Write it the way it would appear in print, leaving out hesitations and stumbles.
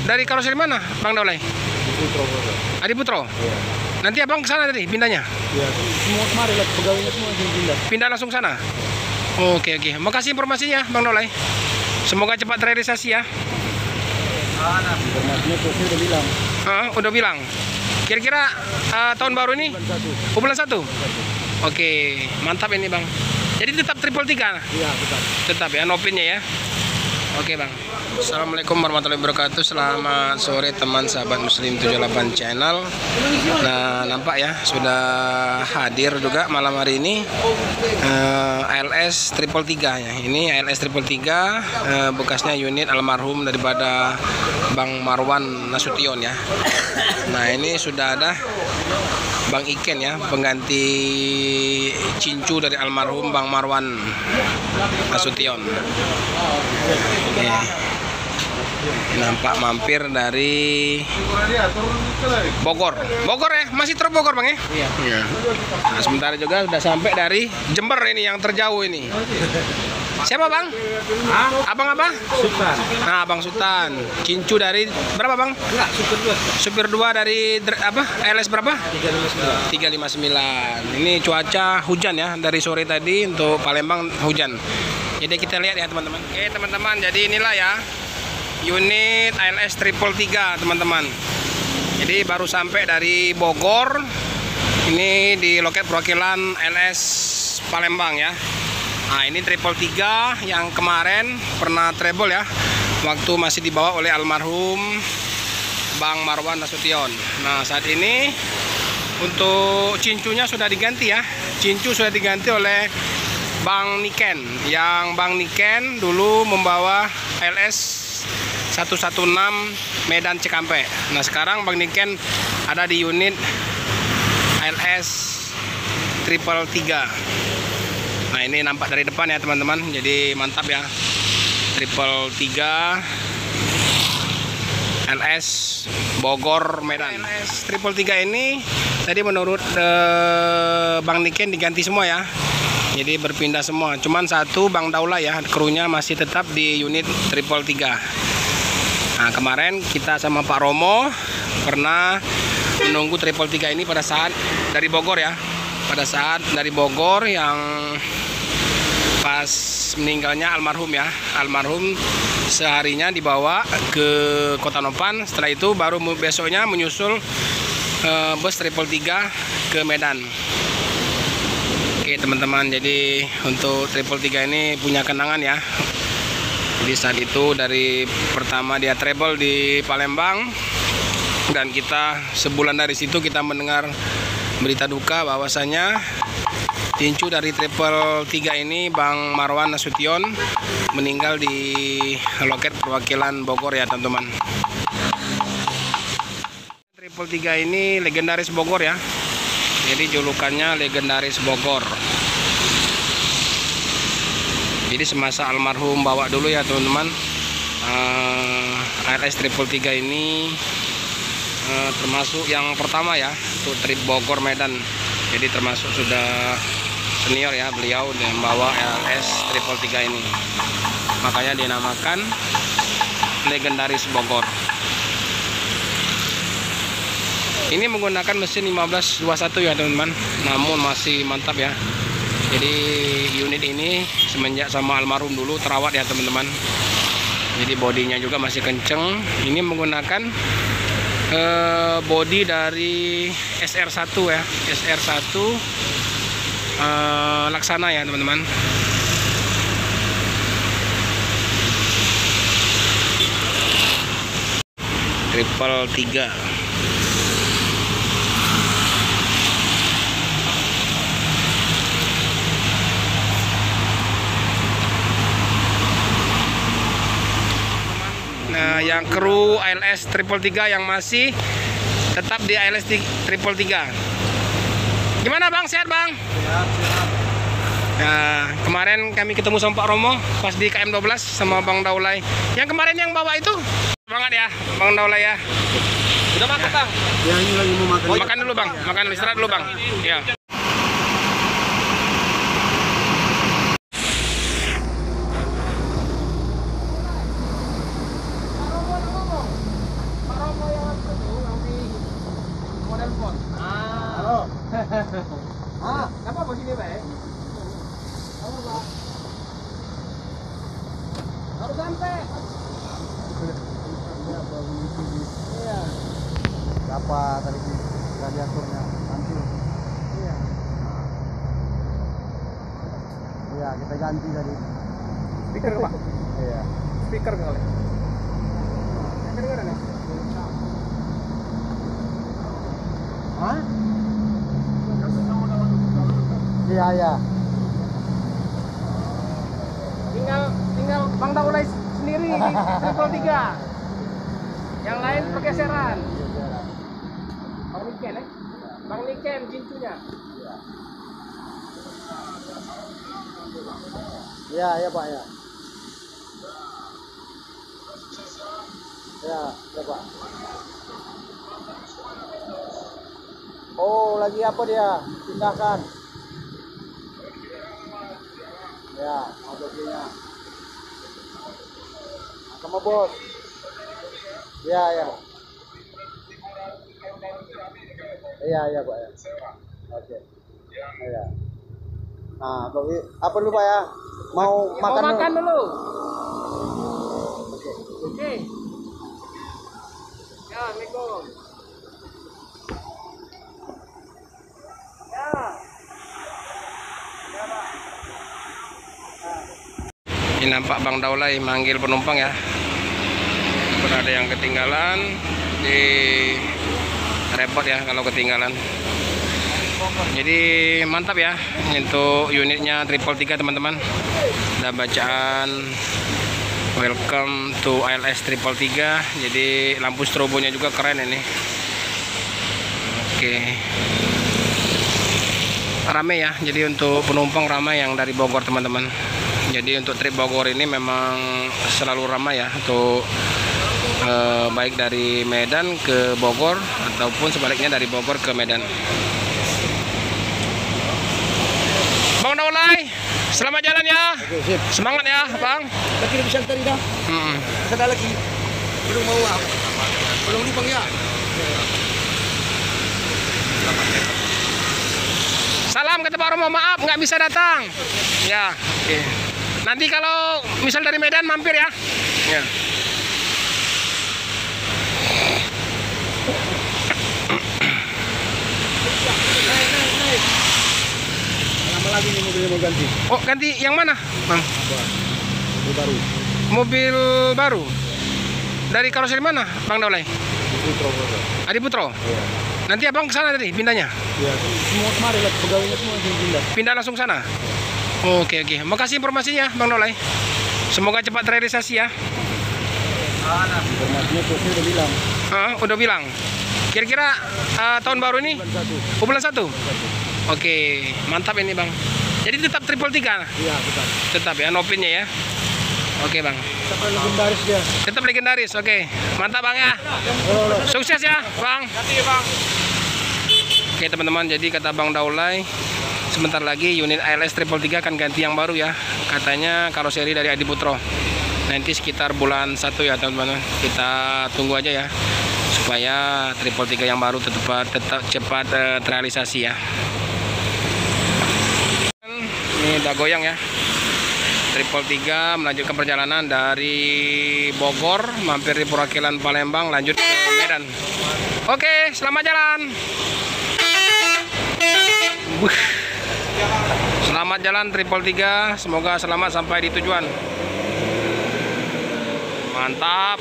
Dari karoseri mana, Bang Daulay? Putro. Adi Putro. Iya. Nanti abang ke sana tadi pindahnya? Iya, semua kemarin lah pegawainya semua pindah. Pindah langsung sana? Oke. Makasih informasinya, Bang Daulay. Semoga cepat terrealisasi ya. Informasinya tuh udah bilang. Udah bilang. Kira-kira tahun baru ini? Bulan 1. Bulan 1? Oke, mantap ini Bang. Jadi tetap 333? Iya, tetap. Tetap ya, nopinnya ya. Oke Bang. Assalamualaikum warahmatullahi wabarakatuh. Selamat sore teman sahabat Muslim 78 channel. Nah, nampak ya sudah hadir juga malam hari ini ALS 333 ya. Ini ALS 333 bekasnya unit almarhum daripada Bang Marwan Nasution ya. Nah, ini sudah ada Bang Iken ya, pengganti cincu dari almarhum Bang Marwan Nasution. Oke. Nampak mampir dari Bogor ya, masih terus Bogor Bang ya? Iya. Nah, sementara juga sudah sampai dari Jember ini yang terjauh ini. Siapa Bang? Abang apa? Sultan. Nah, Bang Sultan. Cincu dari berapa Bang? Enggak, Supir 2 dari apa? LS berapa? 359. 359. Ini cuaca hujan ya, dari sore tadi untuk Palembang hujan. Jadi kita lihat ya teman-teman. Oke teman-teman, jadi inilah ya unit ALS 333 teman-teman. Jadi baru sampai dari Bogor. Ini di loket perwakilan LS Palembang ya. Nah, ini 333 yang kemarin pernah treble ya, waktu masih dibawa oleh almarhum Bang Marwan Nasution. Nah, saat ini untuk cincunya sudah diganti ya. Cincu sudah diganti oleh Bang Niken. Yang Bang Niken dulu membawa LS 116 Medan Cikampek. Nah, sekarang Bang Niken ada di unit LS 333. Nah, ini nampak dari depan ya teman-teman. Jadi mantap ya. 333 LS Bogor Medan. LS 333 ini tadi menurut Bang Niken diganti semua ya. Jadi berpindah semua. Cuman satu Bang Daulay ya, krunya masih tetap di unit 333. Nah, kemarin kita sama Pak Romo pernah menunggu 333 ini pada saat dari Bogor ya. Pada saat dari Bogor yang pas meninggalnya almarhum ya. Almarhum seharinya dibawa ke Kota Nopan. Setelah itu baru besoknya menyusul bus 333 ke Medan. Oke teman-teman, jadi untuk 333 ini punya kenangan ya. Jadi saat itu dari pertama dia treble di Palembang, dan kita sebulan dari situ kita mendengar berita duka bahwasanya cincu dari 333 ini Bang Marwan Nasution meninggal di loket perwakilan Bogor ya teman-teman. 333 ini legendaris Bogor ya. Jadi julukannya legendaris Bogor. Jadi semasa almarhum bawa dulu ya teman-teman, ALS 333 ini termasuk yang pertama ya untuk trip Bogor Medan. Jadi termasuk sudah senior ya beliau yang bawa ALS 333 ini. Makanya dinamakan legendaris Bogor. Ini menggunakan mesin 1521 ya teman-teman, namun masih mantap ya. Jadi unit ini semenjak sama almarhum dulu terawat ya teman-teman. Jadi bodinya juga masih kenceng. Ini menggunakan bodi dari SR1 ya, SR1 Laksana ya teman-teman. Triple 3. Nah, yang kru ALS 333 yang masih tetap di ALS 333. Gimana Bang, sehat Bang? Siap. Nah, kemarin kami ketemu sama Pak Romo pas di KM12 sama Bang Daulay. Yang kemarin yang bawa itu banget ya, Bang Daulay ya. Udah makan Bang? Ya, ini lagi mau makan. Makan dulu Bang, makan dulu, istirahat dulu Bang. Ya. Ah, apa bos ini, Pak? Harus sampai. Iya. Berapa tadi radiatornya? Hancur. Iya. Iya, kita ganti tadi. Speaker, Pak. Iya. Speaker kali. Kedengaran ya? Hah? Iya, iya. Tinggal Bang Daulay sendiri di triple 3. Yang lain pergeseran. Bang Niken, Bang Niken jincunya. Iya, iya Pak ya. Ya, ya Pak. Oh, lagi apa dia? Pindahkan. Ya, mobilnya. Sama bos. Ya, ya. Iya, iya Pak ya. Oke. Iya. Nah, apa dulu Pak ya? Mau makan dulu. Oke. Ya, Assalamualaikum. Ya. Ya, Pak. Ini nampak Bang Daulay manggil penumpang ya. Ada yang ketinggalan di repot ya kalau ketinggalan. Jadi mantap ya untuk unitnya triple 3 teman-teman. Ada bacaan welcome to ALS triple 3. Jadi lampu strobonya juga keren ini. Oke. Rame ya. Jadi untuk penumpang ramai yang dari Bogor teman-teman. Jadi untuk trip Bogor ini memang selalu ramai ya untuk baik dari Medan ke Bogor ataupun sebaliknya dari Bogor ke Medan. Bang Daulay, selamat jalan ya. Oke, sip. Semangat ya, Bang. Lagi bisa tadi dah. Ada lagi. Belum mau apa? Belum lipang ya. Salam kata Pak Romo, maaf nggak bisa datang. Ya, oke. Nanti kalau misal dari Medan mampir ya. Ya. Naik. Lama lagi nih mobilnya mau ganti. Oh, ganti yang mana, Bang? Mobil baru. Mobil baru. Dari karoseri mana, Bang Daulay? Putro. Adi Putro. Iya. Nanti Abang ke sana tadi pindahnya. Iya. Semua kemarin lah pegawainya semua pindah. Pindah langsung sana. Oke, oke. Makasih informasinya, Bang Daulay. Semoga cepat terrealisasi ya. Informasinya bosnya udah bilang. Udah bilang. Kira-kira tahun baru ini? Bulan 1. Bulan 1. Oke, mantap ini Bang. Jadi tetap triple 3? Iya, tetap. Tetap ya, nopinnya ya. Oke Bang. Tetap legendaris dia. Tetap legendaris, oke. Mantap Bang ya. Sukses ya Bang. Oke teman-teman, jadi kata Bang Daulay, sebentar lagi unit ALS triple 3 akan ganti yang baru ya. Katanya karoseri dari Adi Putro. Nanti sekitar bulan 1 ya teman-teman. Kita tunggu aja ya, supaya triple 3 yang baru tetap cepat terrealisasi ya. Ini udah goyang ya. Triple 3 melanjutkan perjalanan dari Bogor, mampir di Purakilan Palembang, lanjut ke Medan. Oke, selamat jalan. Selamat jalan triple 3, semoga selamat sampai di tujuan. Mantap.